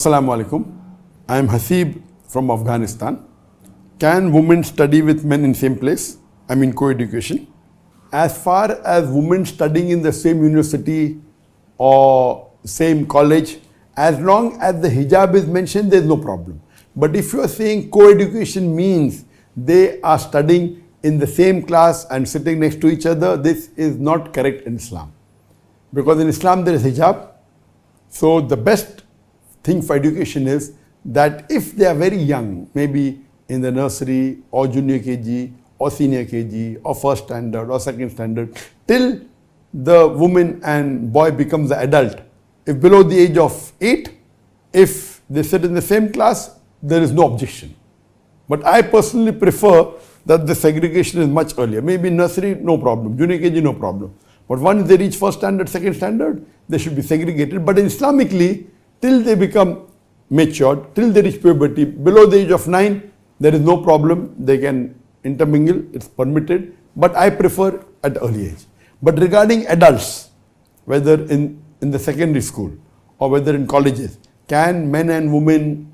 Assalamu alaikum. I am Hasib from Afghanistan. Can women study with men in same place? I mean co-education. As far as women studying in the same university or same college, as long as the hijab is mentioned, there is no problem. But if you are saying co-education means they are studying in the same class and sitting next to each other, this is not correct in Islam. Because in Islam there is hijab. So the best thing for education is that if they are very young, maybe in the nursery or junior KG or senior KG or first standard or second standard, till the woman and boy becomes the adult. If below the age of 8, if they sit in the same class, there is no objection. But I personally prefer that the segregation is much earlier. Maybe nursery, no problem. Junior KG, no problem. But once they reach first standard, second standard, they should be segregated. But Islamically, till they become matured, till they reach puberty, below the age of 9, there is no problem. They can intermingle, it's permitted. But I prefer at early age. But regarding adults, whether in the secondary school or whether in colleges, can men and women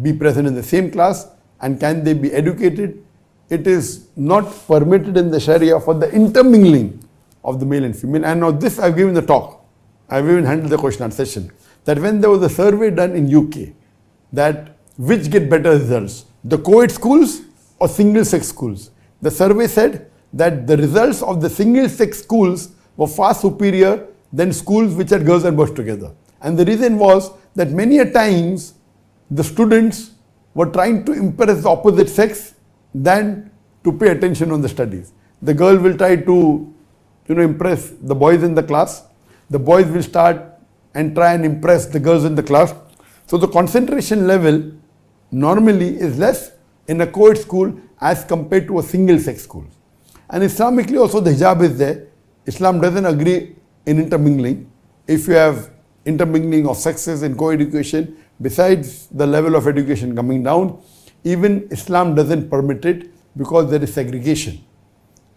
be present in the same class and can they be educated? It is not permitted in the Sharia for the intermingling of the male and female. And now this I've given the talk. I've even handled the question and session. That when there was a survey done in UK, that which get better results, the co-ed schools or single-sex schools. The survey said that the results of the single-sex schools were far superior than schools which had girls and boys together. And the reason was that many a times the students were trying to impress the opposite sex than to pay attention on the studies. The girl will try to impress the boys in the class. The boys will start and try and impress the girls in the class. So the concentration level normally is less in a co-ed school as compared to a single-sex school. And Islamically also the hijab is there. Islam doesn't agree in intermingling. If you have intermingling of sexes in co-education, besides the level of education coming down, even Islam doesn't permit it because there is segregation.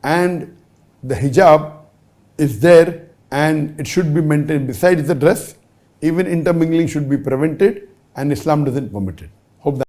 And the hijab is there and it should be maintained. Besides the dress, even intermingling should be prevented and Islam doesn't permit it.